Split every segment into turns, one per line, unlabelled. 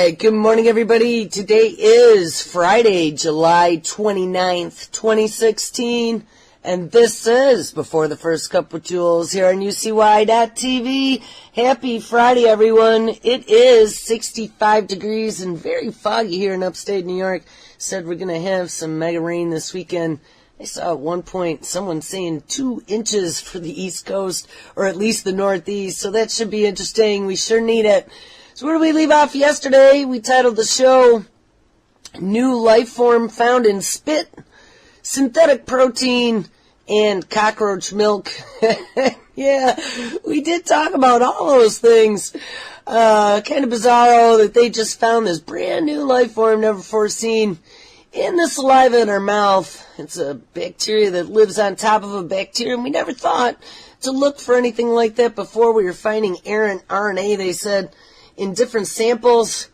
right, good morning, everybody. Today is Friday, July 29th, 2016, and this is Before the First Cup with Jules here on UCY.TV. Happy Friday, everyone. It is 65 degrees and very foggy here in upstate New York. Said we're going to have some mega rain this weekend. I saw at one point someone saying 2 inches for the East Coast, or at least the Northeast, so that should be interesting. We sure need it. So where did we leave off yesterday? We titled the show, New Life Form Found in Spit, Synthetic Protein, and Cockroach Milk. Yeah, we did talk about all those things. Kind of bizarro that they just found this brand new life form never before seen in the saliva in our mouth. It's a bacteria that lives on top of a bacteria, and we never thought to look for anything like that before. We were finding errant RNA, they said, in different samples.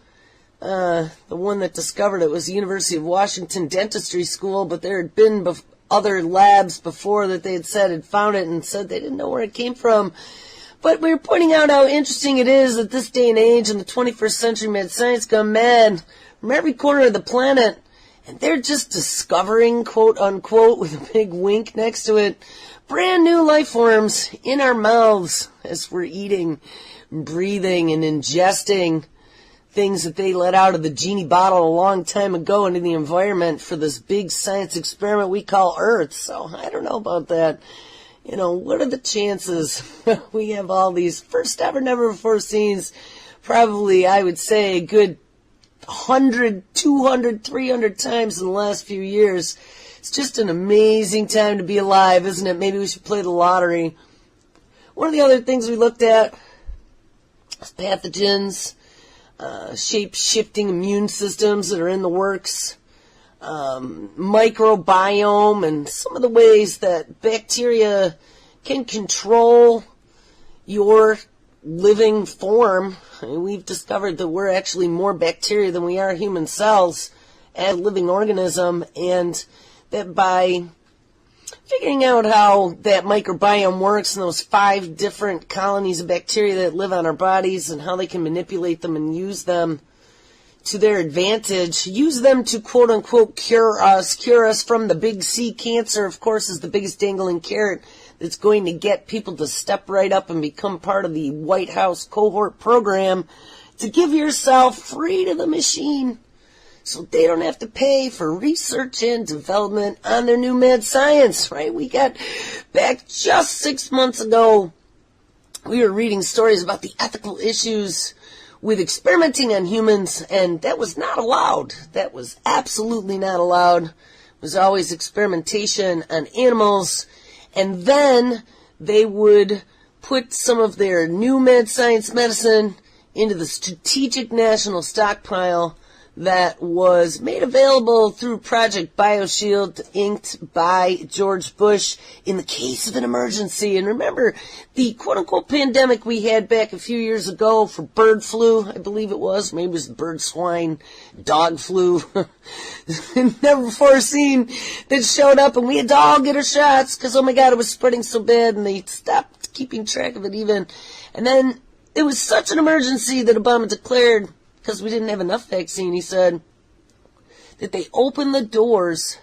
The one that discovered it was the University of Washington Dentistry School, but there had been other labs before that they had said had found it and said they didn't know where it came from. But we were pointing out how interesting it is that this day and age in the 21st century mad science gone mad from every corner of the planet, and they're just discovering, quote unquote, with a big wink next to it, brand new life forms in our mouths as we're eating, breathing, and ingesting things that they let out of the genie bottle a long time ago into the environment for this big science experiment we call Earth. So I don't know about that. You know, what are the chances we have all these first ever, never before scenes? Probably, I would say, a good 100, 200, 300 times in the last few years. It's just an amazing time to be alive, isn't it? Maybe we should play the lottery. One of the other things we looked at was pathogens, shape-shifting immune systems that are in the works, microbiome, and some of the ways that bacteria can control your living form. I mean, we've discovered that we're actually more bacteria than we are human cells as a living organism, and that by figuring out how that microbiome works and those 5 different colonies of bacteria that live on our bodies and how they can manipulate them and use them to their advantage, use them to quote-unquote cure us from the big C. Cancer, of course, is the biggest dangling carrot that's going to get people to step right up and become part of the White House cohort program to give yourself free to the machine so they don't have to pay for research and development on their new mad science, right? We got back just 6 months ago, we were reading stories about the ethical issues with experimenting on humans, and that was not allowed. That was absolutely not allowed. It was always experimentation on animals, and then they would put some of their new mad science medicine into the Strategic National Stockpile that was made available through Project BioShield, inked by George Bush in the case of an emergency. And remember the quote-unquote pandemic we had back a few years ago for bird flu, I believe it was. Maybe it was bird swine, dog flu. Never before seen that showed up, and we had to all get our shots because, oh my God, it was spreading so bad, and they stopped keeping track of it even. And then it was such an emergency that Obama declared, because we didn't have enough vaccine, he said, that they opened the doors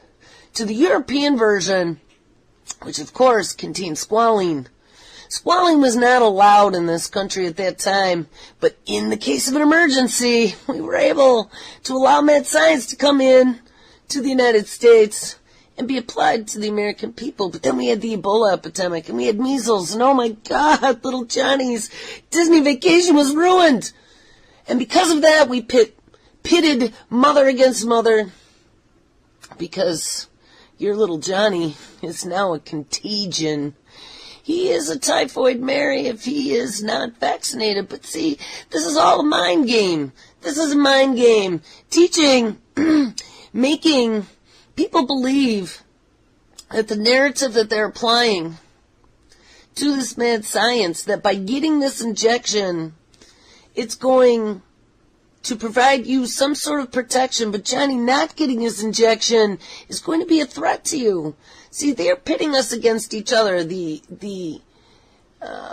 to the European version, which of course contained squalene. Squalene was not allowed in this country at that time, but in the case of an emergency, we were able to allow mad science to come in to the United States and be applied to the American people. But then we had the Ebola epidemic, and we had measles, and oh my God, little Johnny's Disney vacation was ruined. And because of that, we pitted mother against mother, because your little Johnny is now a contagion. He is a typhoid Mary if he is not vaccinated. But see, this is all a mind game. This is a mind game. Teaching, making people believe that the narrative that they're applying to this mad science, that by getting this injection, it's going to provide you some sort of protection, but Johnny not getting his injection is going to be a threat to you. See, they're pitting us against each other, the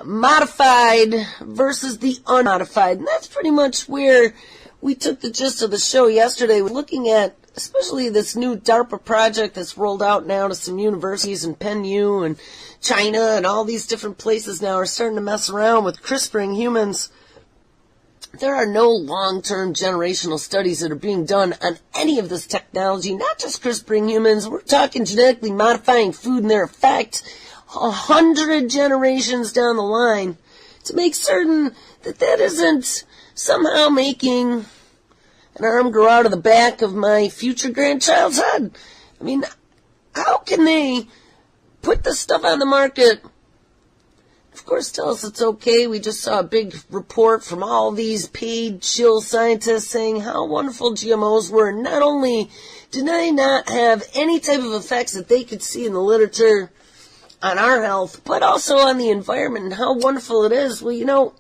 modified versus the unmodified, and that's pretty much where we took the gist of the show yesterday looking at especially this new DARPA project that's rolled out now to some universities in Penn U and China and all these different places now are starting to mess around with CRISPRing humans. There are no long-term generational studies that are being done on any of this technology, not just CRISPRing humans. We're talking genetically modifying food and their effect 100 generations down the line to make certain that that isn't somehow making an arm grow out of the back of my future grandchild's head. I mean, how can they put this stuff on the market? Of course, tell us it's okay. We just saw a big report from all these paid shill scientists saying how wonderful GMOs were. Not only did they not have any type of effects that they could see in the literature on our health, but also on the environment and how wonderful it is. Well, you know,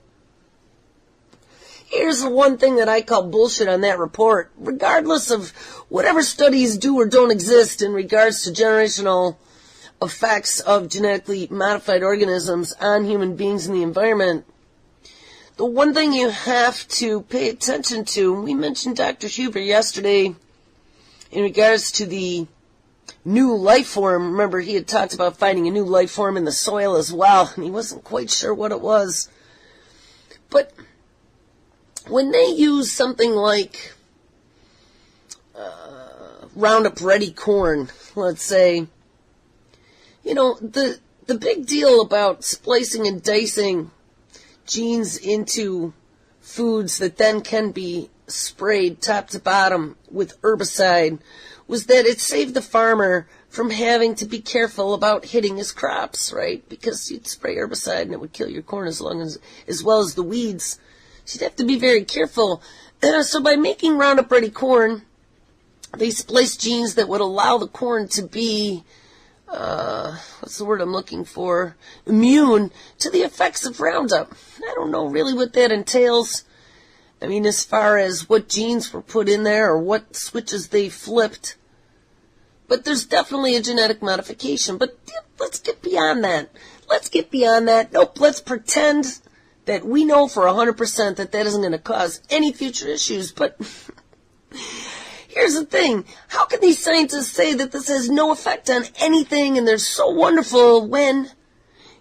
here's the one thing that I call bullshit on that report. Regardless of whatever studies do or don't exist in regards to generational effects of genetically modified organisms on human beings and the environment, the one thing you have to pay attention to, and we mentioned Dr. Huber yesterday in regards to the new life form. Remember, he had talked about finding a new life form in the soil as well, and he wasn't quite sure what it was. But when they use something like Roundup Ready corn, let's say, you know, the big deal about splicing and dicing genes into foods that then can be sprayed top to bottom with herbicide was that it saved the farmer from having to be careful about hitting his crops, right? Because you'd spray herbicide and it would kill your corn as well as the weeds. So you'd have to be very careful. So by making Roundup Ready corn, they spliced genes that would allow the corn to be what's the word I'm looking for? Immune to the effects of Roundup. I don't know really what that entails. I mean, as far as what genes were put in there or what switches they flipped. But there's definitely a genetic modification. But let's get beyond that. Nope, let's pretend that we know for 100% that that isn't going to cause any future issues. But here's the thing. How can these scientists say that this has no effect on anything and they're so wonderful when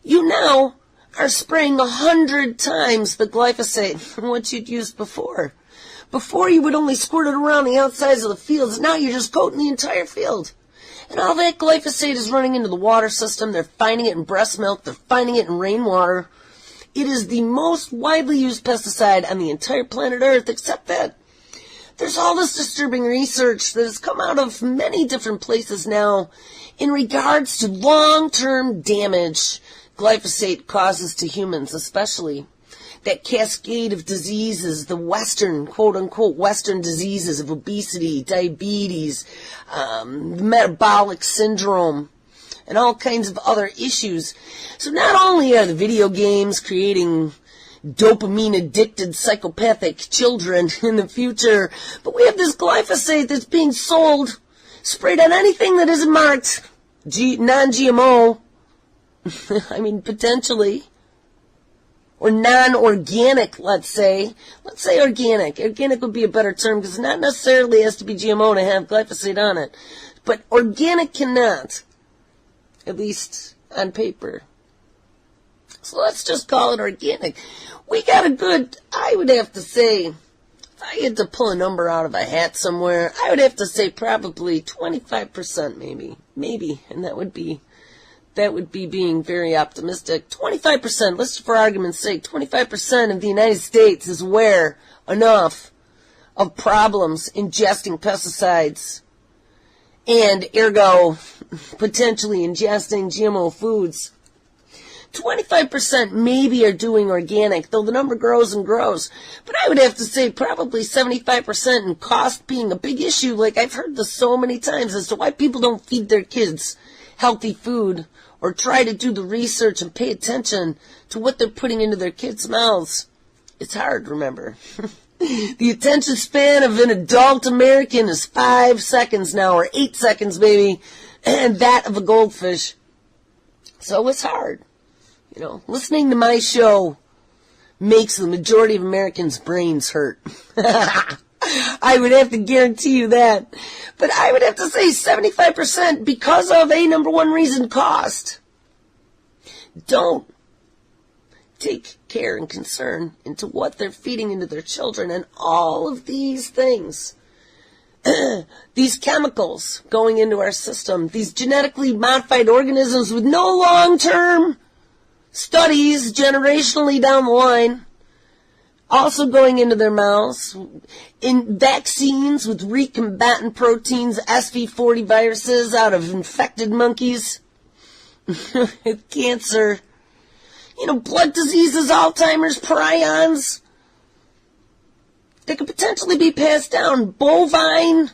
you now are spraying 100 times the glyphosate from what you'd used before? Before you would only squirt it around the outsides of the fields. Now you're just coating the entire field. And all that glyphosate is running into the water system. They're finding it in breast milk. They're finding it in rainwater. It is the most widely used pesticide on the entire planet Earth, except that there's all this disturbing research that has come out of many different places now in regards to long-term damage glyphosate causes to humans, especially that cascade of diseases, the Western, quote-unquote, Western diseases of obesity, diabetes, metabolic syndrome, and all kinds of other issues. So not only are the video games creating dopamine-addicted psychopathic children in the future, but we have this glyphosate that's being sold, sprayed on anything that isn't marked non-GMO, I mean, potentially, or non-organic, let's say. Let's say organic. Organic would be a better term because it not necessarily has to be GMO to have glyphosate on it. But organic cannot, at least on paper. So let's just call it organic. We got a good, I would have to say, if I had to pull a number out of a hat somewhere, I would have to say probably 25% maybe, and that would be being very optimistic. 25%, let's for argument's sake, 25% of the United States is aware enough of problems ingesting pesticides and ergo potentially ingesting GMO foods. 25% maybe are doing organic, though the number grows and grows. But I would have to say probably 75% and cost being a big issue. Like I've heard this so many times as to why people don't feed their kids healthy food or try to do the research and pay attention to what they're putting into their kids' mouths. It's hard, remember. The attention span of an adult American is 5 seconds now, or 8 seconds maybe, and that of a goldfish. So it's hard. You know, listening to my show makes the majority of Americans' brains hurt. I would have to guarantee you that. But I would have to say 75% because of a number one reason, cost. Don't take care and concern into what they're feeding into their children and all of these things. These chemicals going into our system, these genetically modified organisms with no long-term studies generationally down the line, also going into their mouths, in vaccines with recombinant proteins, SV40 viruses out of infected monkeys, cancer, blood diseases, Alzheimer's, prions, that could potentially be passed down. Bovine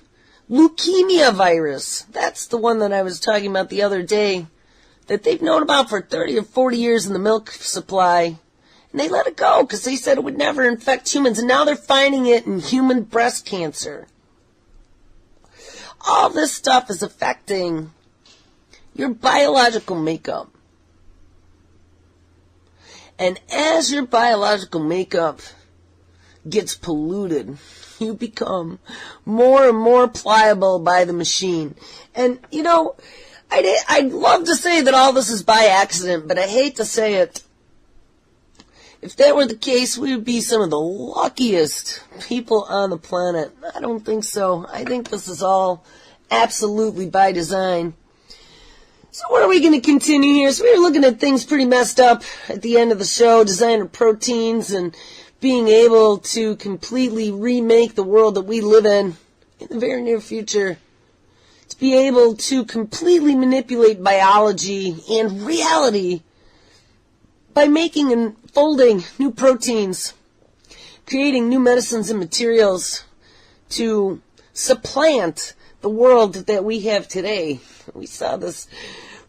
leukemia virus. That's the one that I was talking about the other day, that they've known about for 30 or 40 years in the milk supply. And they let it go because they said it would never infect humans. And now they're finding it in human breast cancer. All this stuff is affecting your biological makeup. And as your biological makeup gets polluted, you become more and more pliable by the machine. And, I'd love to say that all this is by accident, but I hate to say it. If that were the case, we would be some of the luckiest people on the planet. I don't think so. I think this is all absolutely by design. So what are we going to continue here? So we were looking at things pretty messed up at the end of the show, designer proteins and being able to completely remake the world that we live in the very near future. To be able to completely manipulate biology and reality by making and folding new proteins, creating new medicines and materials to supplant the world that we have today. We saw this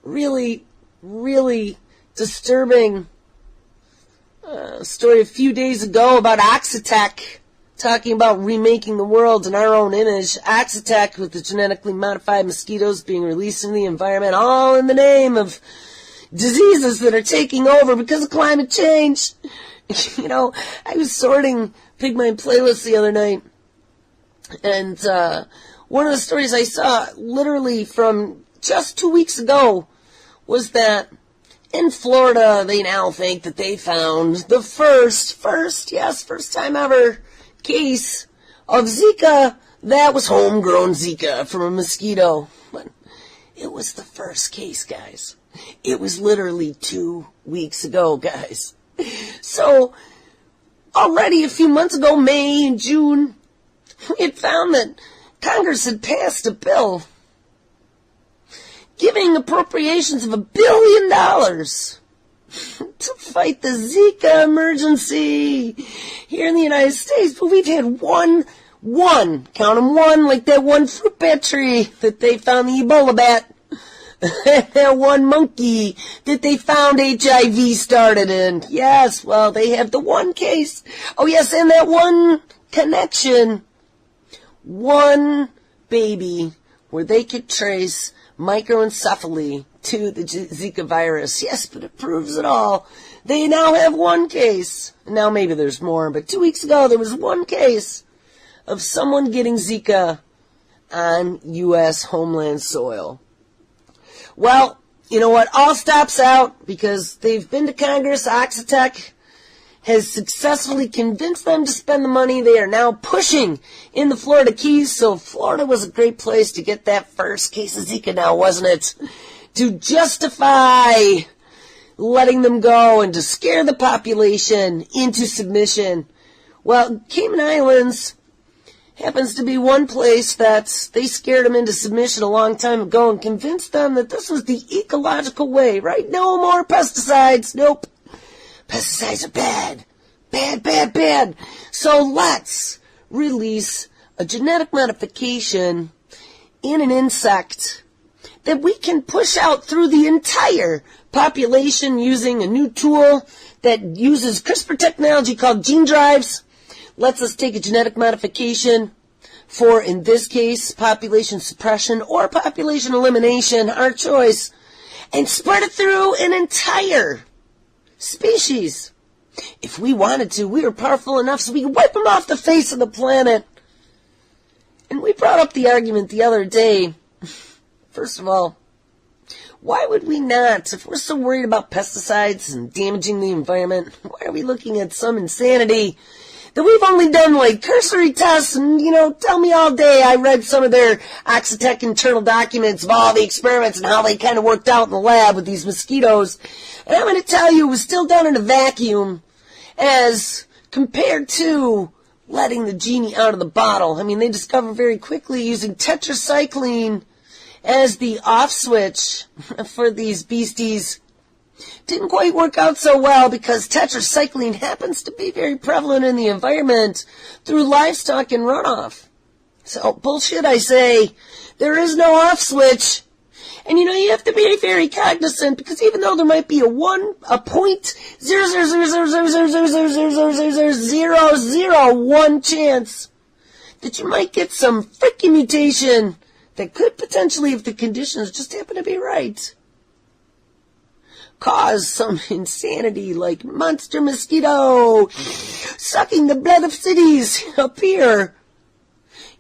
really, really disturbing story a few days ago about Oxitec, talking about remaking the world in our own image. Oxitec with the genetically modified mosquitoes being released into the environment, all in the name of diseases that are taking over because of climate change. I was sorting Pigmine playlists the other night, and one of the stories I saw literally from just 2 weeks ago was that in Florida, they now think that they found the first time ever case of Zika that was homegrown Zika from a mosquito. But it was the first case, guys. It was literally 2 weeks ago, guys. So, already a few months ago, May and June, we had found that Congress had passed a bill giving appropriations of $1 billion to fight the Zika emergency here in the United States. But we've had one, count them one, like that one fruit bat tree that they found the Ebola bat. That one monkey that they found HIV started in. Yes, well, they have the one case. Oh, yes, and that one connection. One baby where they could trace microencephaly to the Zika virus. Yes, but it proves it all. They now have one case. Now maybe there's more, but 2 weeks ago there was one case of someone getting Zika on U.S. homeland soil. Well, you know what? All stops out because they've been to Congress. Oxitec has successfully convinced them to spend the money. They are now pushing in the Florida Keys, so Florida was a great place to get that first case of Zika now, wasn't it? To justify letting them go and to scare the population into submission. Well, Cayman Islands happens to be one place that they scared them into submission a long time ago and convinced them that this was the ecological way, right? No more pesticides. Nope. Pesticides are bad. Bad, bad, bad. So let's release a genetic modification in an insect that we can push out through the entire population using a new tool that uses CRISPR technology called gene drives. Lets us take a genetic modification for, in this case, population suppression or population elimination, our choice, and spread it through an entire species. If we wanted to, we were powerful enough so we could wipe them off the face of the planet. brought up the argument the other day. First of all, why would we not? If we're so worried about pesticides and damaging the environment, why are we looking at some insanity that we've only done like cursory tests and, tell me all day. I read some of their Oxitec internal documents of all the experiments and how they kind of worked out in the lab with these mosquitoes. And I'm going to tell you, it was still done in a vacuum as compared to letting the genie out of the bottle. I mean, they discovered very quickly using tetracycline as the off switch for these beasties. Didn't quite work out so well because tetracycline happens to be very prevalent in the environment through livestock and runoff. So, bullshit, I say. There is no off switch. And you have to be very cognizant because even though there might be a 0.0000000000001 chance that you might get some freaking mutation that could potentially, if the conditions just happen to be right, cause some insanity like monster mosquito sucking the blood of cities up here.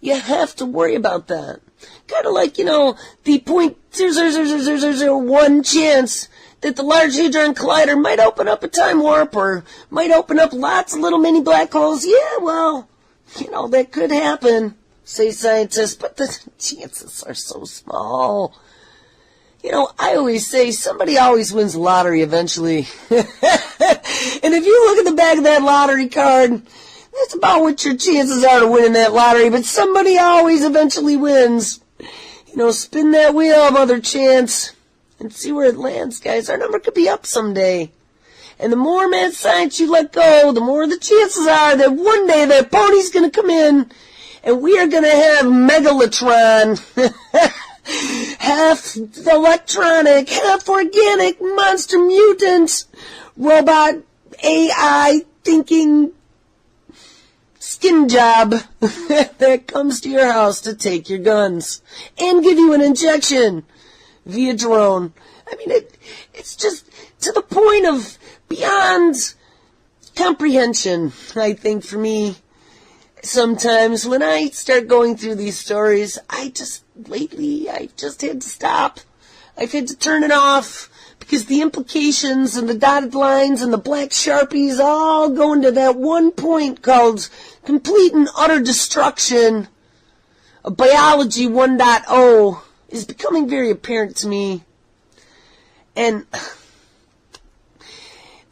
You have to worry about that. Kind of like, the 0.0000001 chance that the Large Hadron Collider might open up a time warp or might open up lots of little mini black holes. Yeah, well, that could happen, say scientists, but the chances are so small. I always say somebody always wins the lottery eventually. And if you look at the back of that lottery card, that's about what your chances are to winning that lottery, but somebody always eventually wins. Spin that wheel, mother chance, and see where it lands, guys. Our number could be up someday. And the more mad science you let go, the more the chances are that one day that pony's going to come in, and we are going to have Megalotron. Half electronic, half organic, monster mutant, robot, AI, thinking skin job that comes to your house to take your guns and give you an injection via drone. I mean, it's just to the point of beyond comprehension, I think, for me. Sometimes when I start going through these stories, lately, I just had to stop. I've had to turn it off because the implications and the dotted lines and the black Sharpies all go into that one point called complete and utter destruction of biology 1.0 is becoming very apparent to me. And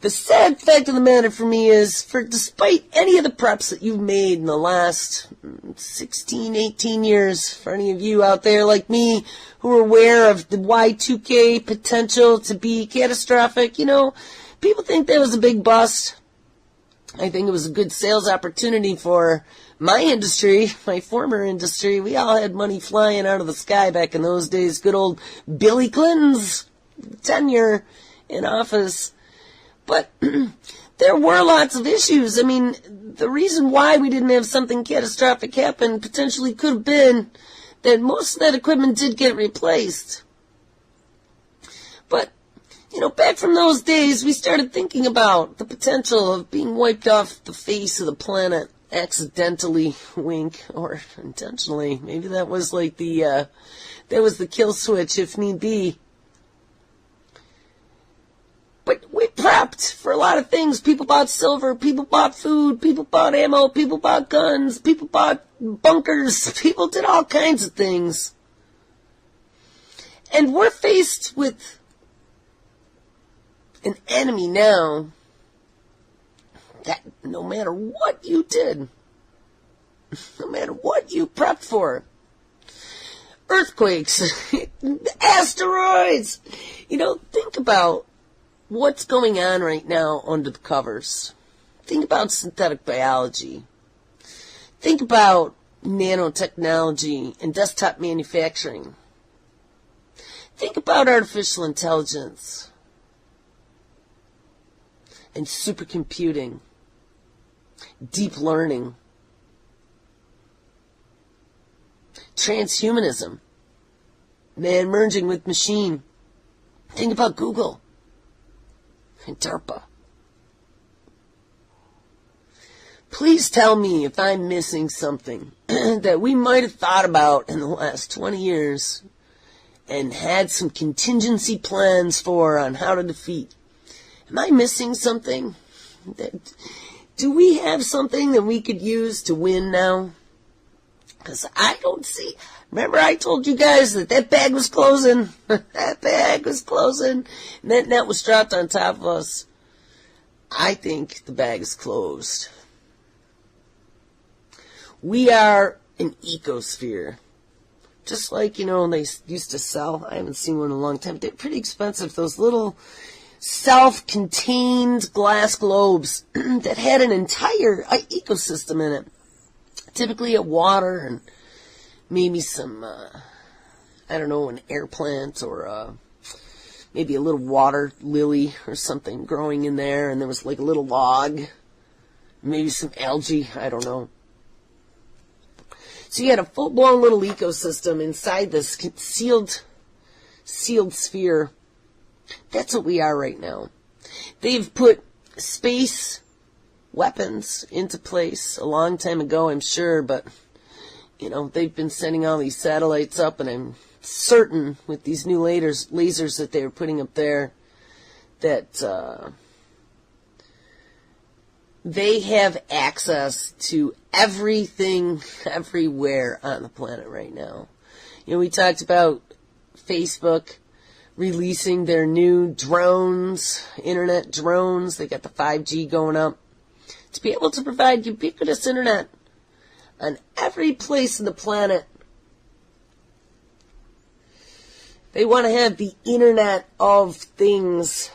the sad fact of the matter for me is, despite any of the preps that you've made in the last 16, 18 years, for any of you out there like me who are aware of the Y2K potential to be catastrophic, people think that was a big bust. I think it was a good sales opportunity for my industry, my former industry. We all had money flying out of the sky back in those days. Good old Billy Clinton's tenure in office. But there were lots of issues. I mean, the reason why we didn't have something catastrophic happen potentially could have been that most of that equipment did get replaced. But, back from those days, we started thinking about the potential of being wiped off the face of the planet accidentally, wink, or intentionally. Maybe that was like that was the kill switch if need be. But we prepped for a lot of things. People bought silver, people bought food, people bought ammo, people bought guns, people bought bunkers, people did all kinds of things. And we're faced with an enemy now that no matter what you did, no matter what you prepped for, earthquakes, asteroids, think about what's going on right now under the covers. Think about synthetic biology. Think about nanotechnology and desktop manufacturing. Think about artificial intelligence and supercomputing, deep learning, transhumanism, man merging with machine. Think about Google and DARPA. Please tell me if I'm missing something. that we might have thought about in the last 20 years and had some contingency plans for on how to defeat. Am I missing something? Do we have something that we could use to win now? Because I don't see. Remember I told you guys that bag was closing? That bag was closing. And that net was dropped on top of us. I think the bag is closed. We are an ecosphere. Just like, they used to sell. I haven't seen one in a long time. They're pretty expensive. Those little self-contained glass globes that had an entire ecosystem in it. Typically water and maybe some, an air plant or maybe a little water lily or something growing in there. And there was like a little log, maybe some algae, I don't know. So you had a full-blown little ecosystem inside this sealed sphere. That's what we are right now. They've put space weapons into place a long time ago, I'm sure, but, they've been sending all these satellites up, and I'm certain with these new lasers that they were putting up there that they have access to everything, everywhere on the planet right now. We talked about Facebook releasing their new drones, internet drones. They got the 5G going up to be able to provide ubiquitous internet on every place on the planet. They want to have the Internet of Things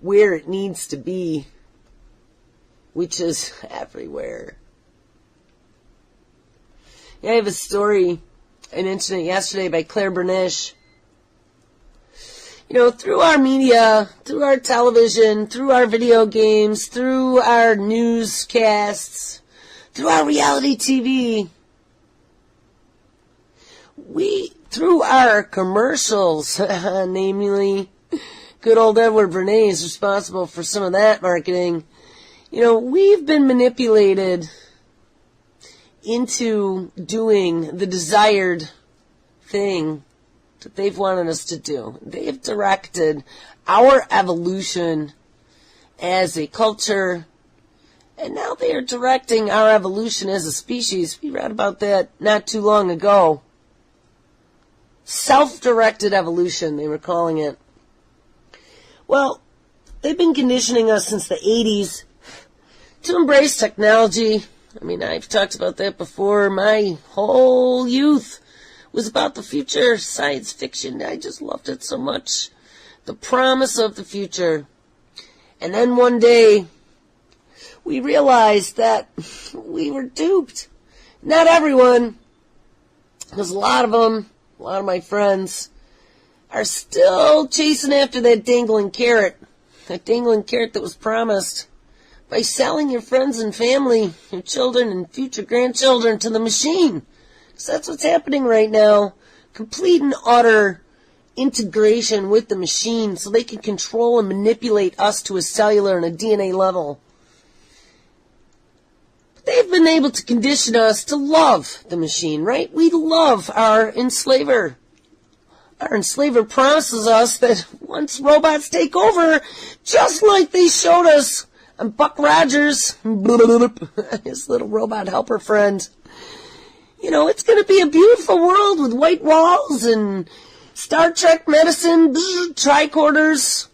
where it needs to be, which is everywhere. I have a story I mentioned it yesterday by Claire Bernish. Through our media, through our television, through our video games, through our newscasts, through our reality TV, through our commercials, namely, good old Edward Bernays is responsible for some of that marketing. We've been manipulated into doing the desired thing that they've wanted us to do. They have directed our evolution as a culture, and now they are directing our evolution as a species. We read about that not too long ago. Self-directed evolution, they were calling it. Well, they've been conditioning us since the 80s to embrace technology. I've talked about that before. My whole youth was about the future, science fiction. I just loved it so much. The promise of the future. And then one day, we realized that we were duped. Not everyone, because a lot of my friends are still chasing after that dangling carrot that was promised by selling your friends and family, your children and future grandchildren to the machine. Because that's what's happening right now. Complete and utter integration with the machine so they can control and manipulate us to a cellular and a DNA level. But they've been able to condition us to love the machine, right? We love our enslaver. Our enslaver promises us that once robots take over, just like they showed us on Buck Rogers, his little robot helper friend, it's going to be a beautiful world with white walls and Star Trek medicine, tricorders,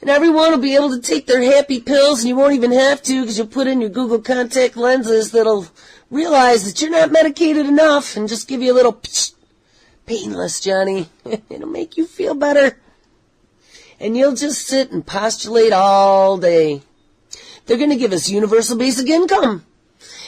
and everyone will be able to take their happy pills, and you won't even have to because you'll put in your Google contact lenses that'll realize that you're not medicated enough and just give you a little painless, Johnny. It'll make you feel better. And you'll just sit and postulate all day. They're going to give us universal basic income.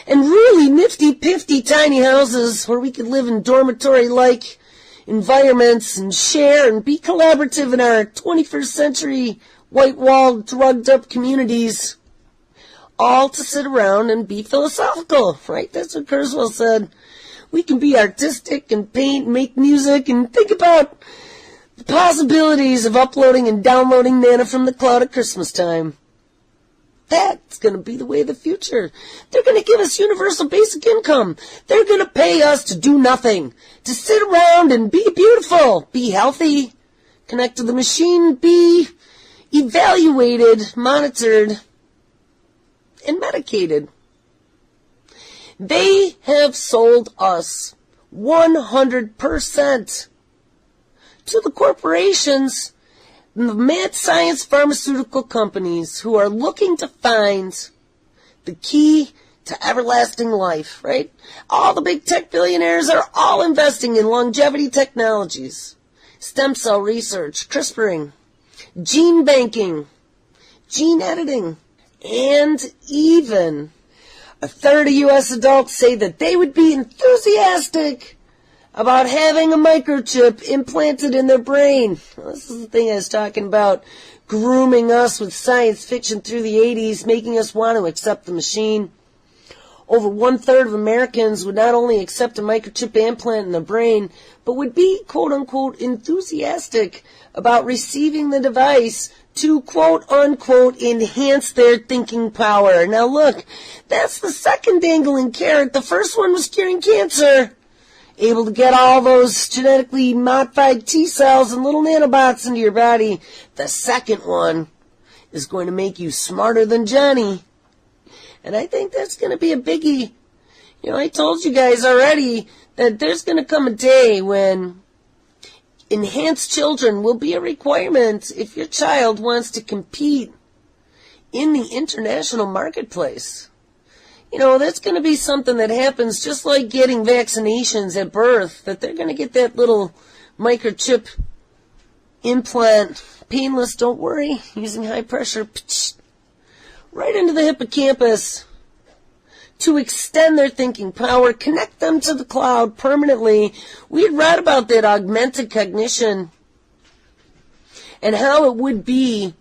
And really nifty, pifty, tiny houses where we could live in dormitory-like environments and share and be collaborative in our 21st century white-walled, drugged-up communities. All to sit around and be philosophical, right? That's what Kurzweil said. We can be artistic and paint and make music and think about the possibilities of uploading and downloading manna from the cloud at Christmas time. That's going to be the way of the future. They're going to give us universal basic income. They're going to pay us to do nothing, to sit around and be beautiful, be healthy, connect to the machine, be evaluated, monitored, and medicated. They have sold us 100% to the corporations, the mad science pharmaceutical companies who are looking to find the key to everlasting life, right? All the big tech billionaires are all investing in longevity technologies, stem cell research, CRISPRing, gene banking, gene editing, and even a third of U.S. adults say that they would be enthusiastic about having a microchip implanted in their brain. This is the thing I was talking about, grooming us with science fiction through the 80s, making us want to accept the machine. Over 1/3 of Americans would not only accept a microchip implant in the brain, but would be, quote-unquote, enthusiastic about receiving the device to, quote-unquote, enhance their thinking power. Now look, that's the second dangling carrot. The first one was curing cancer, able to get all those genetically modified T cells and little nanobots into your body. The second one is going to make you smarter than Johnny. And I think that's going to be a biggie. You know, I told you guys already that there's going to come a day when enhanced children will be a requirement if your child wants to compete in the international marketplace. You know, that's going to be something that happens just like getting vaccinations at birth, that they're going to get that little microchip implant, painless, don't worry, using high pressure, right into the hippocampus to extend their thinking power, connect them to the cloud permanently. We had read about that augmented cognition and how it would be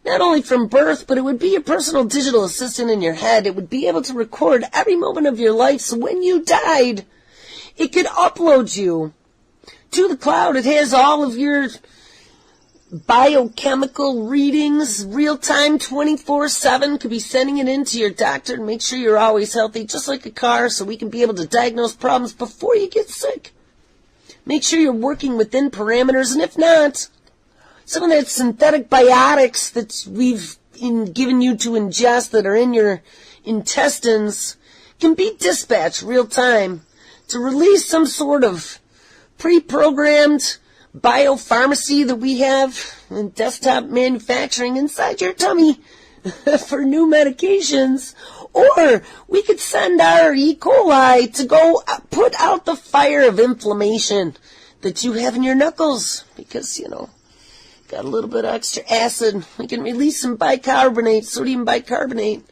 not only from birth, but it would be your personal digital assistant in your head. It would be able to record every moment of your life, so when you died, it could upload you to the cloud. It has all of your biochemical readings, real-time, 24/7, could be sending it in to your doctor to make sure you're always healthy, just like a car, so we can be able to diagnose problems before you get sick. Make sure you're working within parameters, and if not, some of that synthetic biotics that we've given you to ingest that are in your intestines can be dispatched real-time to release some sort of pre-programmed biopharmacy that we have in desktop manufacturing inside your tummy for new medications. Or we could send our E. coli to go put out the fire of inflammation that you have in your knuckles because, you know, got a little bit of extra acid. We can release some bicarbonate, sodium bicarbonate,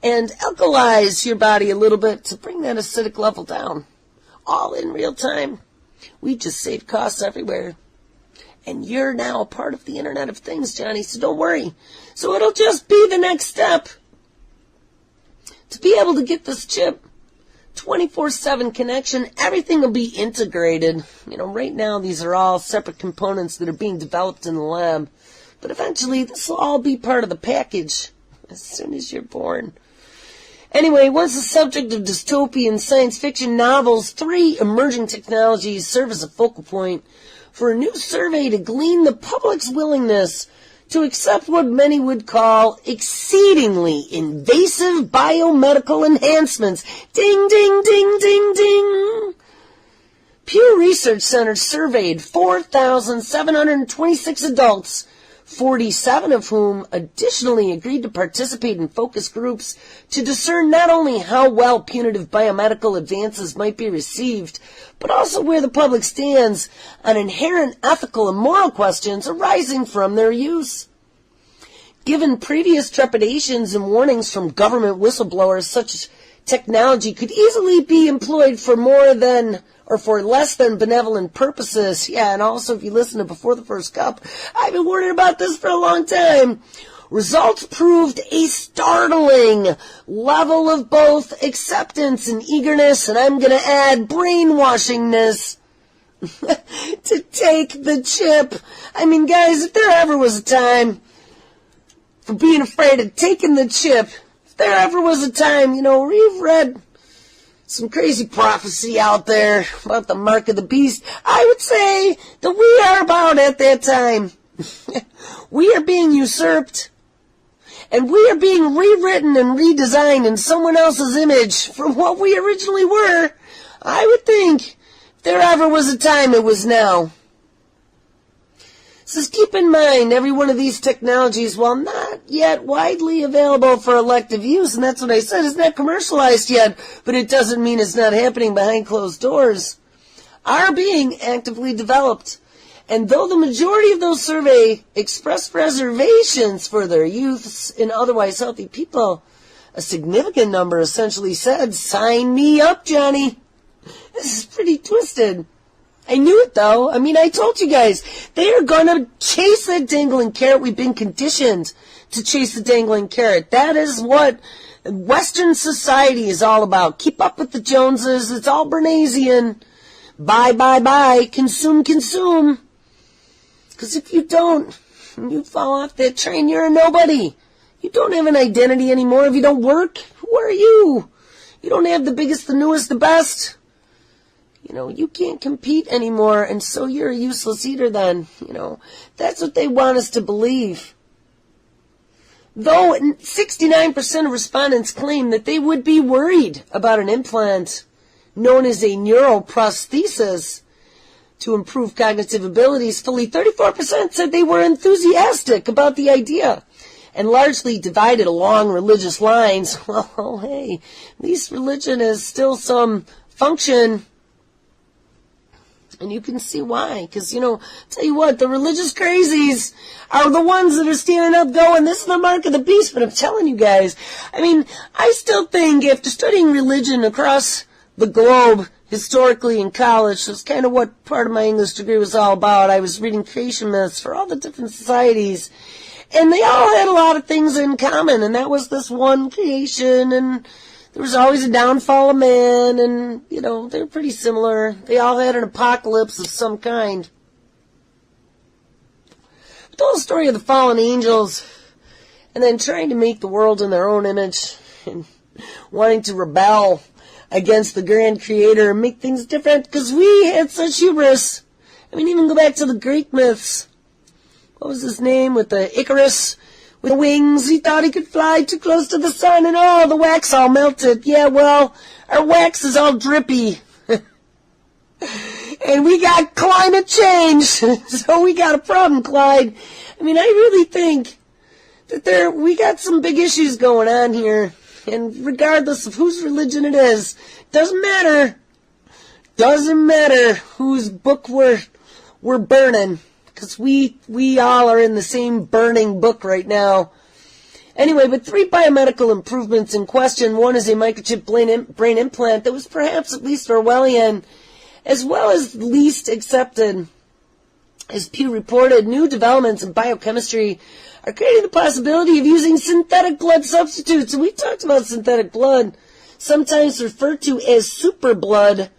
and alkalize your body a little bit to bring that acidic level down. All in real time. We just save costs everywhere. And you're now a part of the Internet of Things, Johnny, so don't worry. So it'll just be the next step to be able to get this chip 24/7 connection. Everything will be integrated. You know, right now these are all separate components that are being developed in the lab. But eventually this will all be part of the package as soon as you're born. Anyway, once the subject of dystopian science fiction novels, 3 emerging technologies serve as a focal point for a new survey to glean the public's willingness to accept what many would call exceedingly invasive biomedical enhancements. Ding, ding, ding, ding, ding. Pew Research Center surveyed 4,726 adults, 47 of whom additionally agreed to participate in focus groups to discern not only how well punitive biomedical advances might be received, but also where the public stands on inherent ethical and moral questions arising from their use. Given previous trepidations and warnings from government whistleblowers, such technology could easily be employed for more than or for less than benevolent purposes. Yeah, and also if you listen to Before the First Cup, I've been worried about this for a long time. Results proved a startling level of both acceptance and eagerness, and I'm going to add brainwashingness to take the chip. I mean, guys, if there ever was a time for being afraid of taking the chip. If there ever was a time, where you've read some crazy prophecy out there about the mark of the beast, I would say that we are about at that time. We are being usurped, and we are being rewritten and redesigned in someone else's image from what we originally were. I would think if there ever was a time, it was now. So keep in mind, every one of these technologies, while not yet widely available for elective use, and that's what I said, is not commercialized yet, but it doesn't mean it's not happening behind closed doors, are being actively developed. And though the majority of those surveyed expressed reservations for their youths and otherwise healthy people, a significant number essentially said, "Sign me up, Johnny." This is pretty twisted. I knew it, though. I told you guys, they are going to chase that dangling carrot. We've been conditioned to chase the dangling carrot. That is what Western society is all about. Keep up with the Joneses. It's all Bernaysian. Buy, buy, buy. Consume, consume. Because if you don't, you fall off that train, you're a nobody. You don't have an identity anymore. If you don't work, who are you? You don't have the biggest, the newest, the best. You can't compete anymore, and so you're a useless eater then. That's what they want us to believe. Though 69% of respondents claim that they would be worried about an implant known as a neuroprosthesis to improve cognitive abilities, fully 34% said they were enthusiastic about the idea and largely divided along religious lines. Well, hey, at least religion has still some function. And you can see why. Because, tell you what, the religious crazies are the ones that are standing up going, this is the mark of the beast. But I'm telling you guys, I still think after studying religion across the globe, historically in college, that's kind of what part of my English degree was all about. I was reading creation myths for all the different societies. And they all had a lot of things in common. And that was this one creation, and there was always a downfall of man, and, they were pretty similar. They all had an apocalypse of some kind. But the whole story of the fallen angels, and then trying to make the world in their own image, and wanting to rebel against the grand creator and make things different, because we had such hubris. Even go back to the Greek myths. What was his name with the Icarus? With wings, he thought he could fly too close to the sun, and the wax all melted. Yeah, well, our wax is all drippy. And we got climate change, so we got a problem, Clyde. I really think that we got some big issues going on here, and regardless of whose religion it is, doesn't matter. Doesn't matter whose book we're burning. Because we all are in the same burning book right now. Anyway, but 3 biomedical improvements in question. One is a microchip brain implant that was perhaps at least Orwellian, as well as least accepted. As Pew reported, new developments in biochemistry are creating the possibility of using synthetic blood substitutes. And we talked about synthetic blood, sometimes referred to as super blood,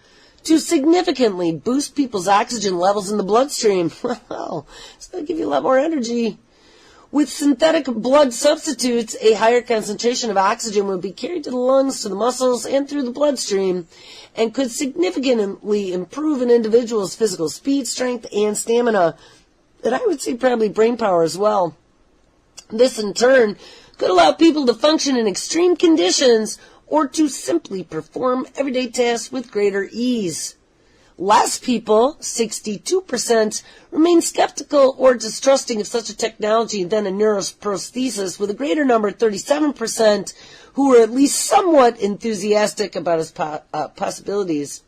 to significantly boost people's oxygen levels in the bloodstream. Well, it's going to give you a lot more energy. With synthetic blood substitutes, a higher concentration of oxygen would be carried to the lungs, to the muscles, and through the bloodstream, and could significantly improve an individual's physical speed, strength, and stamina, and I would say probably brain power as well. This, in turn, could allow people to function in extreme conditions or to simply perform everyday tasks with greater ease. Less people, 62%, remain skeptical or distrusting of such a technology than a neuroprosthesis, with a greater number, 37%, who are at least somewhat enthusiastic about its possibilities.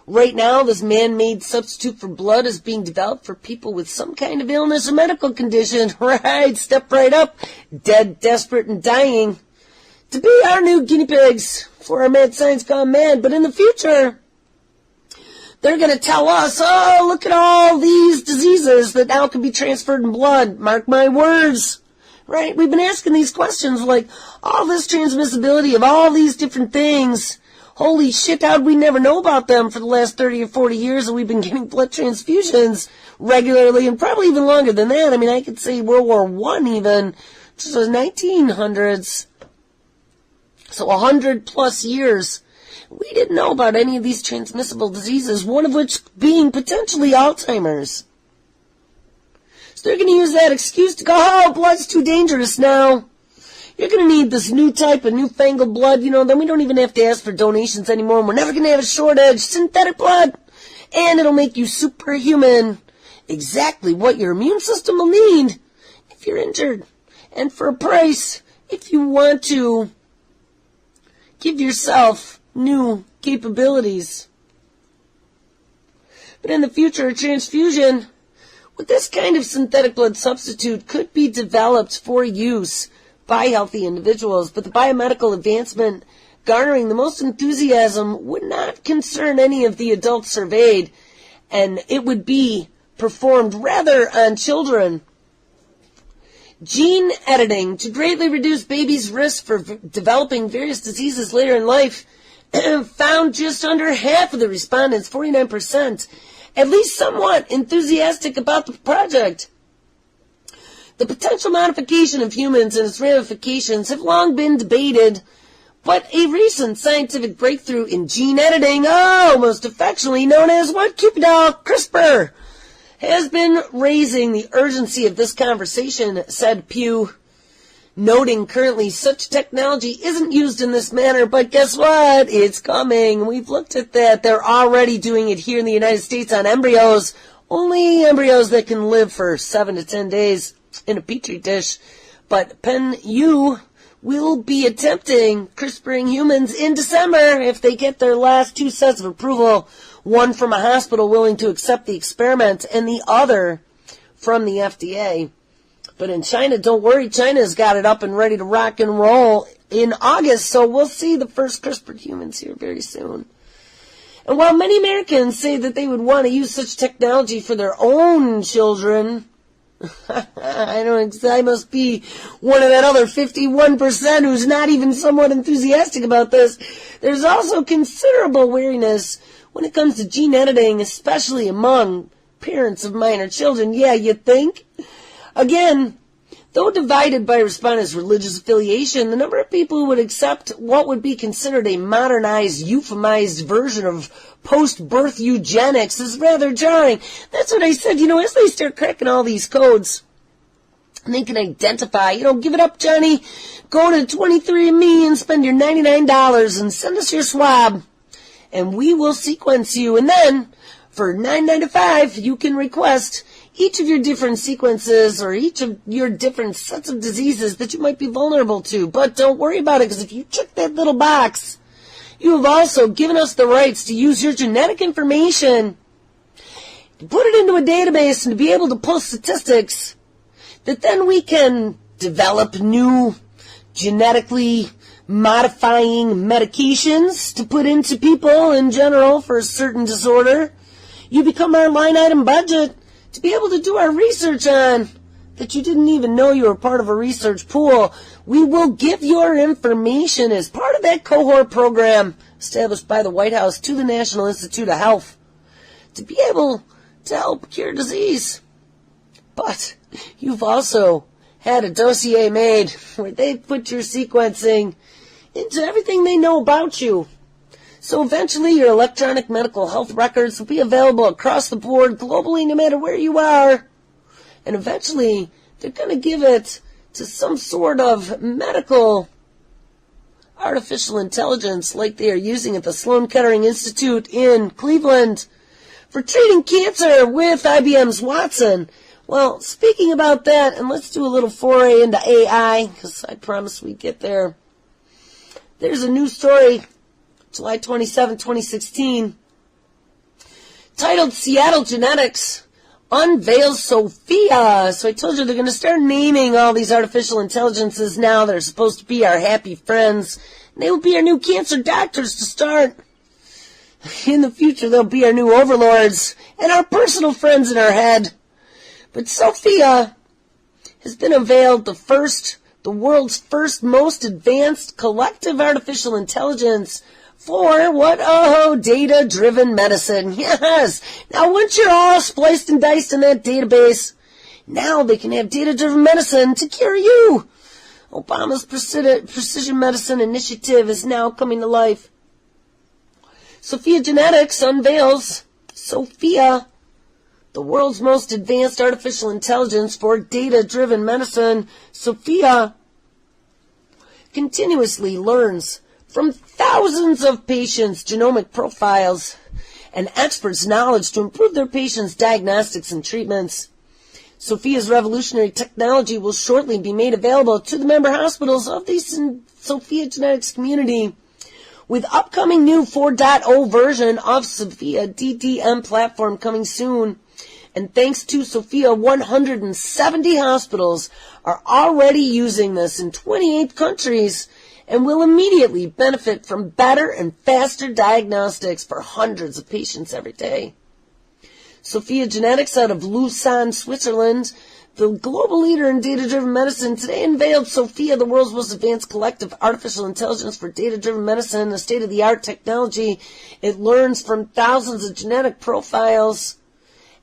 Right now, this man-made substitute for blood is being developed for people with some kind of illness or medical condition. Right, step right up, dead, desperate, and dying, to be our new guinea pigs for our mad science gone mad. But in the future, they're going to tell us, look at all these diseases that now can be transferred in blood. Mark my words. Right? We've been asking these questions like, all this transmissibility of all these different things. Holy shit, how'd we never know about them for the last 30 or 40 years that we've been getting blood transfusions regularly, and probably even longer than that. I could say World War I even, to the 1900s. So 100 plus years. We didn't know about any of these transmissible diseases, one of which being potentially Alzheimer's. So they're going to use that excuse to go, oh, blood's too dangerous now. You're going to need this new type of newfangled blood, then we don't even have to ask for donations anymore. And we're never going to have a shortage. Synthetic blood. And it'll make you superhuman. Exactly what your immune system will need if you're injured. And for a price, if you want to give yourself new capabilities. But in the future, a transfusion with this kind of synthetic blood substitute could be developed for use by healthy individuals. But the biomedical advancement garnering the most enthusiasm would not concern any of the adults surveyed, and it would be performed rather on children. Gene editing to greatly reduce babies' risk for developing various diseases later in life found just under half of the respondents, 49%, at least somewhat enthusiastic about the project. The potential modification of humans and its ramifications have long been debated, but a recent scientific breakthrough in gene editing, most affectionately known as what, Cupidol, CRISPR, has been raising the urgency of this conversation, said Pew, noting currently such technology isn't used in this manner, but guess what? It's coming. We've looked at that. They're already doing it here in the United States on embryos, only embryos that can live for 7 to 10 days in a petri dish. But Penn-U will be attempting CRISPRing humans in December if they get their last 2 sets of approval, one from a hospital willing to accept the experiment and the other from the FDA. But in China, don't worry, China's got it up and ready to rock and roll in August, so we'll see the first CRISPR humans here very soon. And while many Americans say that they would want to use such technology for their own children, I must be one of that other 51% who's not even somewhat enthusiastic about this. There's also considerable wariness when it comes to gene editing, especially among parents of minor children. Yeah, you think? Again, though divided by respondents' religious affiliation, the number of people who would accept what would be considered a modernized, euphemized version of post-birth eugenics is rather jarring. That's what I said, as they start cracking all these codes, and they can identify, give it up, Johnny, go to 23andMe and spend your $99 and send us your swab, and we will sequence you, and then, for $9.95, you can request each of your different sequences or each of your different sets of diseases that you might be vulnerable to. But don't worry about it, because if you check that little box, you have also given us the rights to use your genetic information, to put it into a database and to be able to pull statistics that then we can develop new genetically modifying medications to put into people in general for a certain disorder. You become our line item budget to be able to do our research on that you didn't even know you were part of a research pool. We will give your information as part of that cohort program established by the White House to the National Institute of Health to be able to help cure disease. But you've also had a dossier made where they put your sequencing into everything they know about you. So eventually your electronic medical health records will be available across the board globally no matter where you are. And eventually they're going to give it to some sort of medical artificial intelligence like they are using at the Sloan Kettering Institute in Cleveland for treating cancer with IBM's Watson. Well, speaking about that, and let's do a little foray into AI, because I promised we'd get there. There's a new story, July 27, 2016, titled Seattle Genetics Unveils Sophia. So I told you they're going to start naming all these artificial intelligences now. They're supposed to be our happy friends. And they will be our new cancer doctors to start. In the future, they'll be our new overlords and our personal friends in our head. But Sophia has been unveiled, the world's first most advanced collective artificial intelligence for what? Data-driven medicine. Yes. Now, once you're all spliced and diced in that database, now they can have data-driven medicine to cure you. Obama's precision medicine initiative is now coming to life. SOPHiA GENETICS unveils SOPHiA, the world's most advanced artificial intelligence for data-driven medicine. SOPHiA continuously learns from thousands of patients' genomic profiles and experts' knowledge to improve their patients' diagnostics and treatments. SOPHiA's revolutionary technology will shortly be made available to the member hospitals of the SOPHiA GENETICS community, with upcoming new 4.0 version of SOPHiA DDM platform coming soon. And thanks to SOPHiA, 170 hospitals are already using this in 28 countries and will immediately benefit from better and faster diagnostics for hundreds of patients every day. SOPHiA GENETICS out of Lausanne, Switzerland, the global leader in data-driven medicine, today unveiled SOPHiA, the world's most advanced collective artificial intelligence for data-driven medicine, a state-of-the-art technology. It learns from thousands of genetic profiles,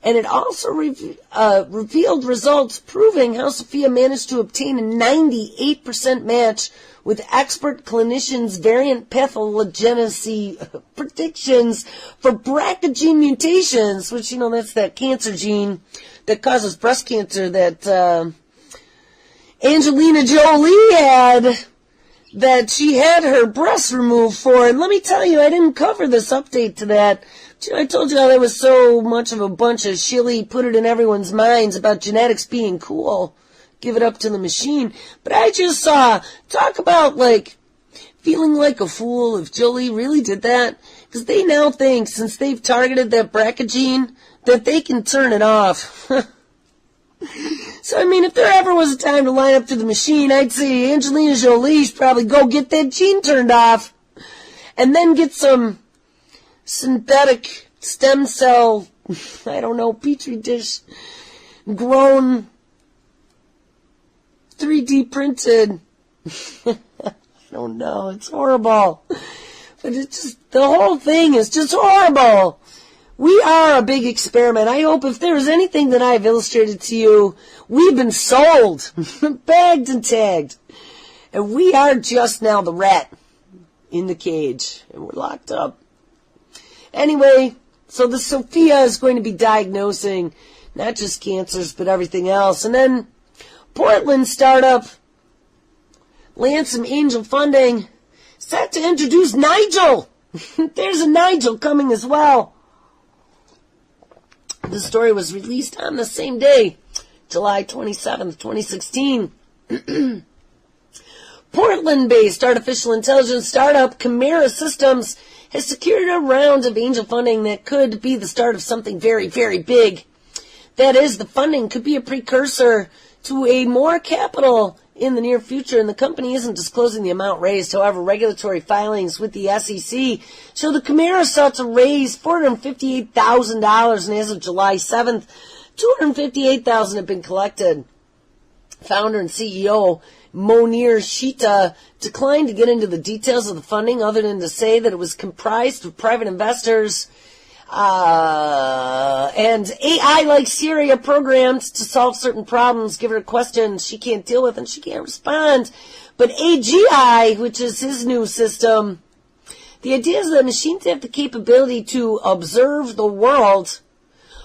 and it also revealed results proving how SOPHiA managed to obtain a 98% match with expert clinicians' variant pathogenicity predictions for BRCA gene mutations, which, that's that cancer gene that causes breast cancer that Angelina Jolie had, that she had her breasts removed for. And let me tell you, I didn't cover this update to that. I told you how there was so much of a bunch of shilly put it in everyone's minds about genetics being cool. Give it up to the machine. But I just saw, talk about, feeling like a fool if Jolie really did that. Because they now think, since they've targeted that BRCA gene, that they can turn it off. So, if there ever was a time to line up to the machine, I'd say Angelina Jolie should probably go get that gene turned off. And then get some synthetic stem cell, petri dish grown 3D printed. I don't know. It's horrible. But it's just, the whole thing is just horrible. We are a big experiment. I hope if there's anything that I've illustrated to you, we've been sold, bagged and tagged. And we are just now the rat in the cage. And we're locked up. Anyway, so the SOPHiA is going to be diagnosing not just cancers, but everything else. And then Portland startup lands some angel funding, set to introduce Nigel. There's a Nigel coming as well. The story was released on the same day, July 27th, 2016. Portland-based artificial intelligence startup Chimera Systems has secured a round of angel funding that could be the start of something very, very big. That is, the funding could be a precursor to a more capital in the near future, and the company isn't disclosing the amount raised. However, regulatory filings with the SEC show the Chimera sought to raise $458,000, and as of July 7th, $258,000 have been collected. Founder and CEO Monir Shita declined to get into the details of the funding other than to say that it was comprised of private investors and AI like Siri are programmed to solve certain problems, give her a question she can't deal with and she can't respond. But AGI, which is his new system, the idea is that machines have the capability to observe the world,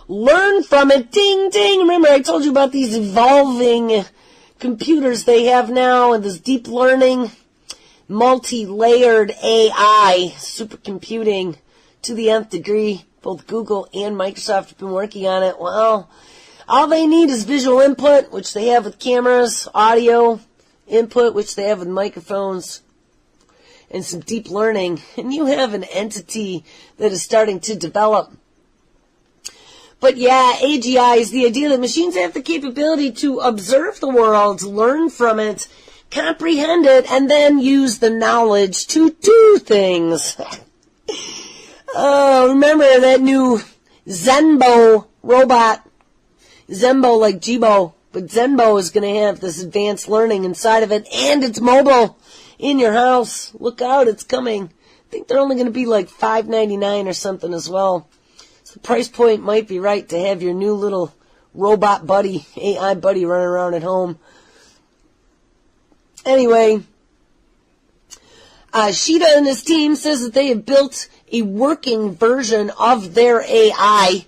learn from it, ding, ding. Remember, I told you about these evolving computers they have now and this deep learning, multi-layered AI, supercomputing to the nth degree. Both Google and Microsoft have been working on it. Well, all they need is visual input, which they have with cameras, audio input, which they have with microphones, and some deep learning. And you have an entity that is starting to develop. But yeah, AGI is the idea that machines have the capability to observe the world, learn from it, comprehend it, and then use the knowledge to do things. Oh, remember that new Zenbo robot? Zenbo like Jibo, but Zenbo is going to have this advanced learning inside of it, and it's mobile in your house. Look out, it's coming. I think they're only going to be like $5.99 or something as well. So the price point might be right to have your new little robot buddy, AI buddy, running around at home. Anyway, Sheeta and his team says that they have built a working version of their AI,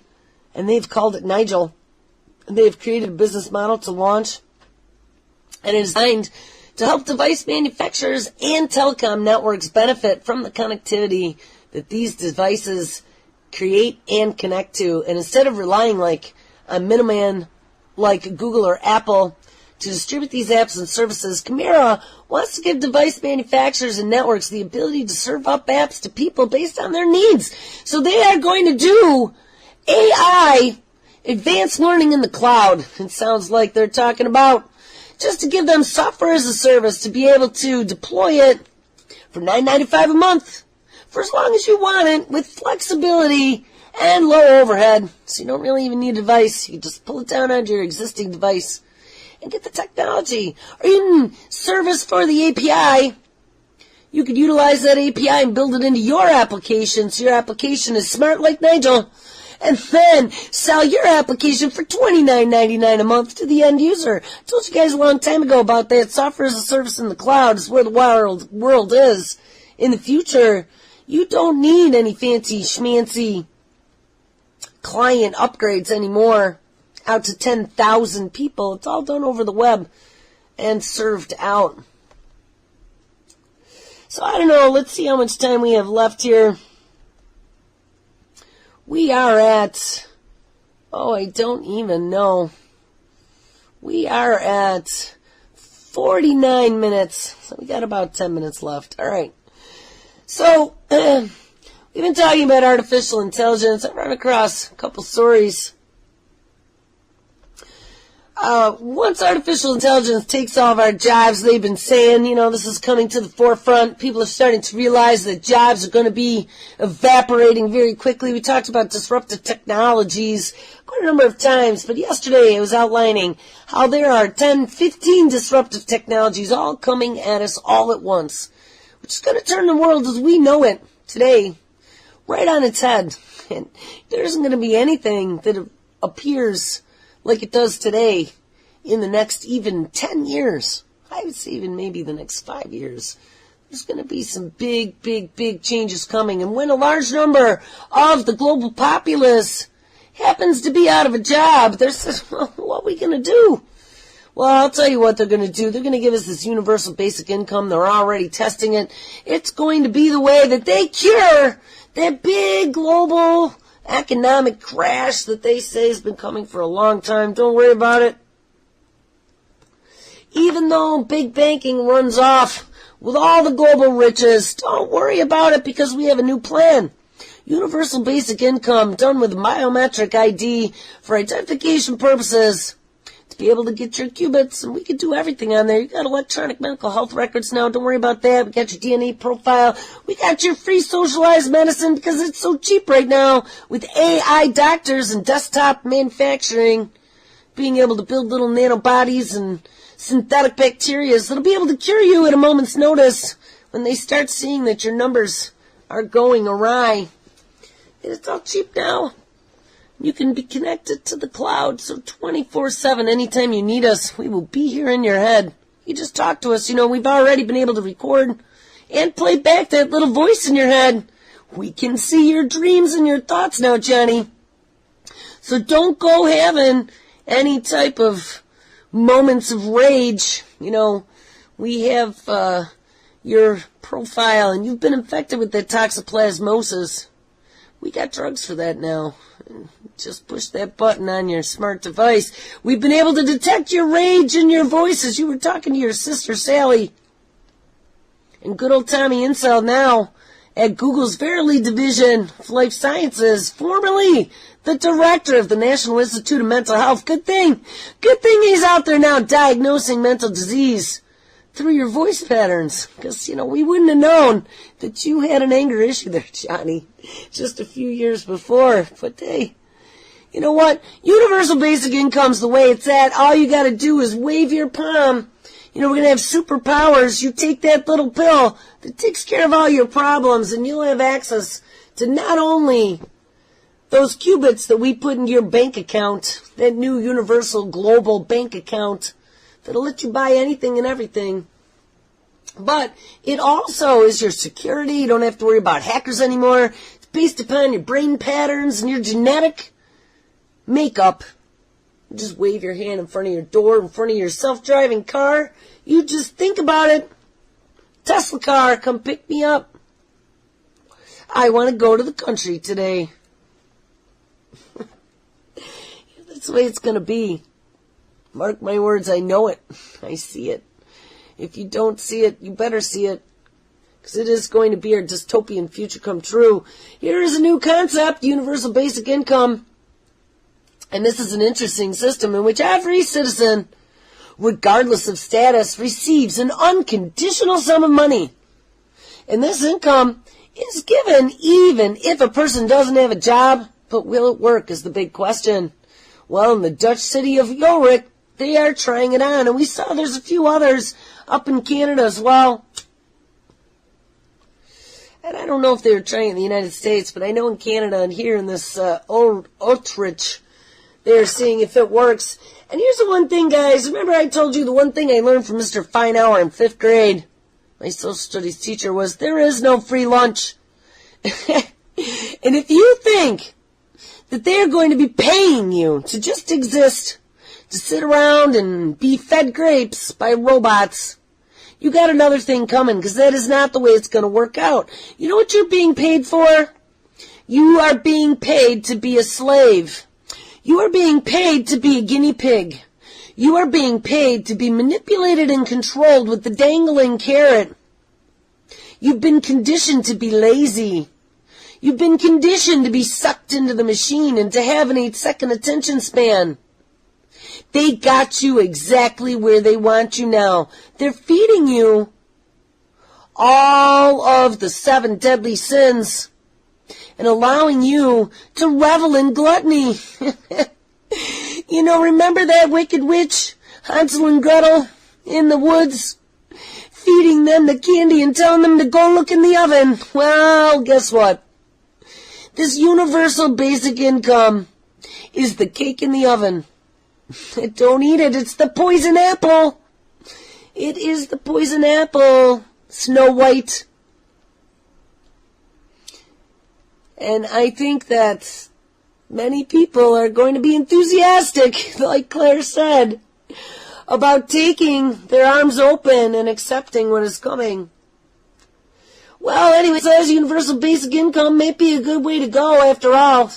and they've called it Nigel. And they have created a business model to launch, and it is designed to help device manufacturers and telecom networks benefit from the connectivity that these devices create and connect to. And instead of relying like a middleman like Google or Apple to distribute these apps and services, Chimera wants to give device manufacturers and networks the ability to serve up apps to people based on their needs. So they are going to do AI, advanced learning in the cloud. It sounds like they're talking about just to give them software as a service to be able to deploy it for $9.95 a month for as long as you want it, with flexibility and low overhead. So you don't really even need a device. You just pull it down onto your existing device and get the technology. Or even service for the API. You could utilize that API and build it into your application so your application is smart like Nigel. And then sell your application for $29.99 a month to the end user. I told you guys a long time ago about that. Software as a service in the cloud is where the world is. In the future, you don't need any fancy schmancy client upgrades anymore out to 10,000 people. It's all done over the web and served out. So I don't know. Let's see how much time we have left here. We are at, I don't even know. We are at 49 minutes. So we got about 10 minutes left. All right. So, we've been talking about artificial intelligence. I've run across a couple stories. Once artificial intelligence takes all of our jobs, they've been saying, this is coming to the forefront. People are starting to realize that jobs are going to be evaporating very quickly. We talked about disruptive technologies quite a number of times, but yesterday I was outlining how there are 10, 15 disruptive technologies all coming at us all at once, which is going to turn the world as we know it today right on its head. And there isn't going to be anything that appears like it does today in the next even 10 years. I would say even maybe the next 5 years. There's going to be some big, big, big changes coming. And when a large number of the global populace happens to be out of a job, they're saying, well, what are we going to do? Well, I'll tell you what they're going to do. They're going to give us this universal basic income. They're already testing it. It's going to be the way that they cure that big global economic crash that they say has been coming for a long time. Don't worry about it. Even though big banking runs off with all the global riches, don't worry about it because we have a new plan. Universal basic income done with biometric ID for identification purposes to be able to get your qubits, and we can do everything on there. You got electronic medical health records now. Don't worry about that. We got your DNA profile. We got your free socialized medicine because it's so cheap right now with AI doctors and desktop manufacturing being able to build little nanobodies and synthetic bacteria that'll be able to cure you at a moment's notice when they start seeing that your numbers are going awry. And it's all cheap now. You can be connected to the cloud, so 24/7, anytime you need us, we will be here in your head. You just talk to us. We've already been able to record and play back that little voice in your head. We can see your dreams and your thoughts now, Johnny. So don't go having any type of moments of rage. We have your profile, and you've been infected with that toxoplasmosis. We got drugs for that now. Just push that button on your smart device. We've been able to detect your rage in your voice as you were talking to your sister Sally. And good old Tommy Insel now at Google's Verily Division of Life Sciences, formerly the director of the National Institute of Mental Health. Good thing he's out there now diagnosing mental disease through your voice patterns. Because, we wouldn't have known that you had an anger issue there, Johnny, just a few years before. But hey, you know what? Universal basic income's the way it's at. All you got to do is wave your palm. We're going to have superpowers. You take that little pill that takes care of all your problems, and you'll have access to not only those qubits that we put in your bank account, that new universal global bank account that'll let you buy anything and everything, But it also is your security. You don't have to worry about hackers anymore. It's based upon your brain patterns and your genetic makeup. You just wave your hand in front of your door, in front of your self-driving car. You just think about it. Tesla car, come pick me up. I want to go to the country today. That's the way it's going to be. Mark my words, I know it. I see it. If you don't see it, you better see it. Because it is going to be our dystopian future come true. Here is a new concept, universal basic income. And this is an interesting system in which every citizen, regardless of status, receives an unconditional sum of money. And this income is given even if a person doesn't have a job. But will it work is the big question. Well, in the Dutch city of Jorik, they are trying it on. And we saw there's a few others up in Canada as well. And I don't know if they were trying in the United States, but I know in Canada and here in this Utrecht, they're seeing if it works. And here's the one thing, guys. Remember I told you the one thing I learned from Mr. Feinauer in 5th grade? My social studies teacher was, there is no free lunch. And if you think that they're going to be paying you to just exist, to sit around and be fed grapes by robots, you got another thing coming, because that is not the way it's going to work out. You know what you're being paid for? You are being paid to be a slave. You are being paid to be a guinea pig. You are being paid to be manipulated and controlled with the dangling carrot. You've been conditioned to be lazy. You've been conditioned to be sucked into the machine and to have an 8-second attention span. They got you exactly where they want you now. They're feeding you all of the 7 deadly sins and allowing you to revel in gluttony. You know, remember that wicked witch, Hansel and Gretel, in the woods, feeding them the candy and telling them to go look in the oven? Well, guess what? This universal basic income is the cake in the oven. Don't eat it. It's the poison apple. It is the poison apple, Snow White. And I think that many people are going to be enthusiastic, like Claire said, about taking their arms open and accepting what is coming. Well, anyways, as universal basic income may be a good way to go after all.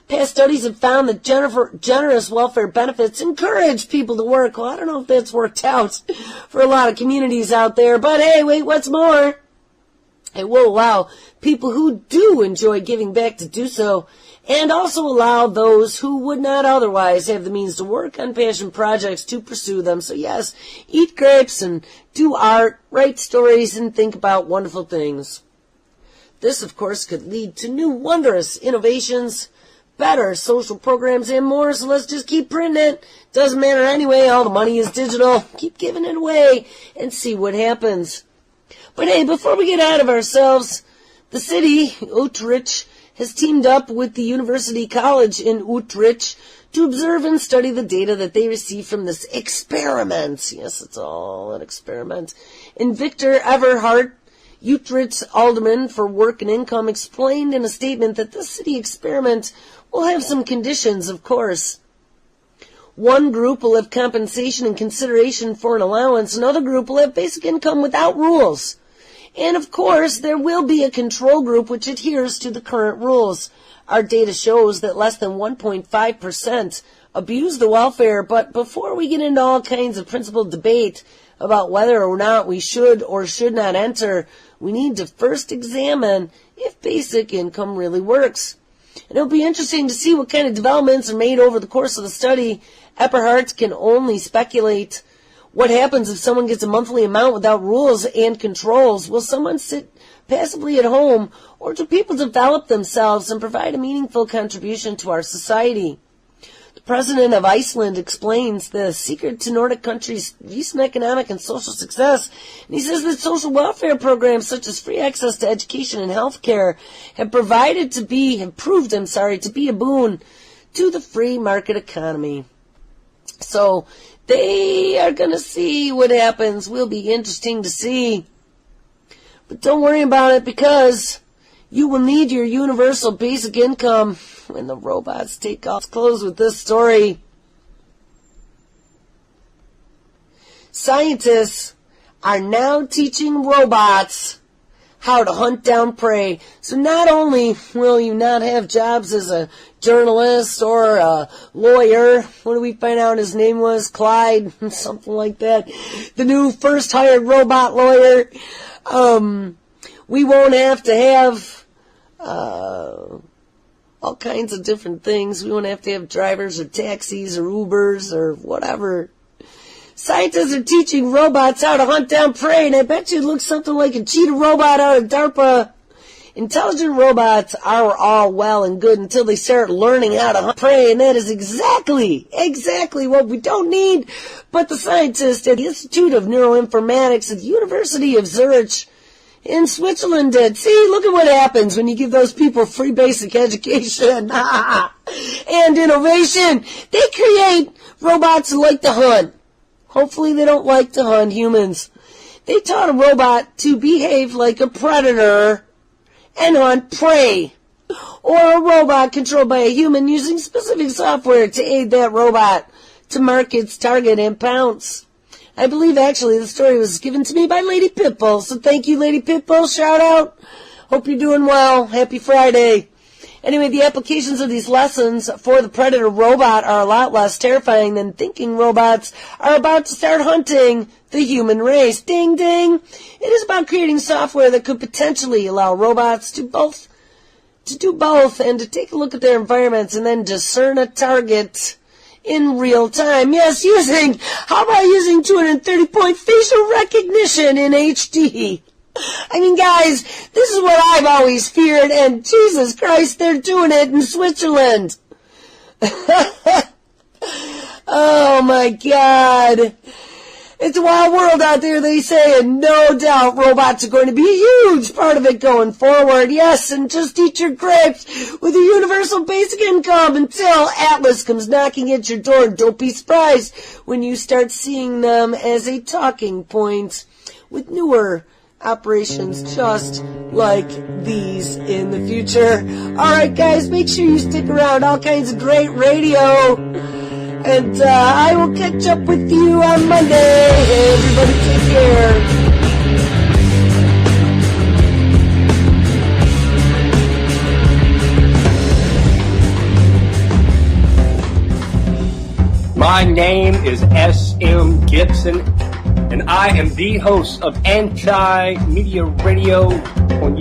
Past studies have found that generous welfare benefits encourage people to work. Well, I don't know if that's worked out for a lot of communities out there, but hey, wait, what's more? It will allow people who do enjoy giving back to do so, and also allow those who would not otherwise have the means to work on passion projects to pursue them. So yes, eat grapes and do art, write stories, and think about wonderful things. This, of course, could lead to new wondrous innovations, better social programs, and more, so let's just keep printing it. Doesn't matter anyway, all the money is digital. Keep giving it away and see what happens. But hey, before we get out of ourselves, the city, Utrecht, has teamed up with the University College in Utrecht to observe and study the data that they receive from this experiment. Yes, it's all an experiment. And Victor Everhart, Utrecht's alderman for work and income, explained in a statement that this city experiment will have some conditions, of course. One group will have compensation and consideration for an allowance. Another group will have basic income without rules. And, of course, there will be a control group which adheres to the current rules. Our data shows that less than 1.5% abuse the welfare. But before we get into all kinds of principled debate about whether or not we should or should not enter, we need to first examine if basic income really works. And it'll be interesting to see what kind of developments are made over the course of the study. Eberhardt can only speculate. What happens if someone gets a monthly amount without rules and controls? Will someone sit passively at home, or do people develop themselves and provide a meaningful contribution to our society? The president of Iceland explains the secret to Nordic countries' recent economic and social success. And he says that social welfare programs such as free access to education and health care have proved to be a boon to the free market economy. So they are going to see what happens. Will be interesting to see. But don't worry about it, because you will need your universal basic income when the robots take off. Let's close with this story. Scientists are now teaching robots how to hunt down prey. So not only will you not have jobs as a journalist or a lawyer, what do we find out his name was? Clyde, something like that. The new first hired robot lawyer. We won't have to have all kinds of different things. We won't have to have drivers or taxis or Ubers or whatever. Scientists are teaching robots how to hunt down prey, and I bet you it looks something like a cheetah robot out of DARPA. Intelligent robots are all well and good until they start learning how to hunt prey, and that is exactly what we don't need. But the scientists at the Institute of Neuroinformatics at the University of Zurich in Switzerland did. See, look at what happens when you give those people free basic education and innovation. They create robots who like to hunt. Hopefully they don't like to hunt humans. They taught a robot to behave like a predator and hunt prey. Or a robot controlled by a human using specific software to aid that robot to mark its target and pounce. I believe actually the story was given to me by Lady Pitbull. So thank you, Lady Pitbull. Shout out. Hope you're doing well. Happy Friday. Anyway, the applications of these lessons for the predator robot are a lot less terrifying than thinking robots are about to start hunting the human race. Ding, ding. It is about creating software that could potentially allow robots to do both and to take a look at their environments and then discern a target in real time. Yes, how about using 230-point facial recognition in HD? I mean, guys, this is what I've always feared, and Jesus Christ, they're doing it in Switzerland. Oh, my God. It's a wild world out there, they say, and no doubt robots are going to be a huge part of it going forward. Yes, and just eat your grapes with a universal basic income until Atlas comes knocking at your door. Don't be surprised when you start seeing them as a talking point with newer operations just like these in the future. Alright, guys, make sure you stick around. All kinds of great radio. And I will catch up with you on Monday. Hey, everybody, take care.
My name is S.M. Gibson, and I am the host of Anti Media Radio on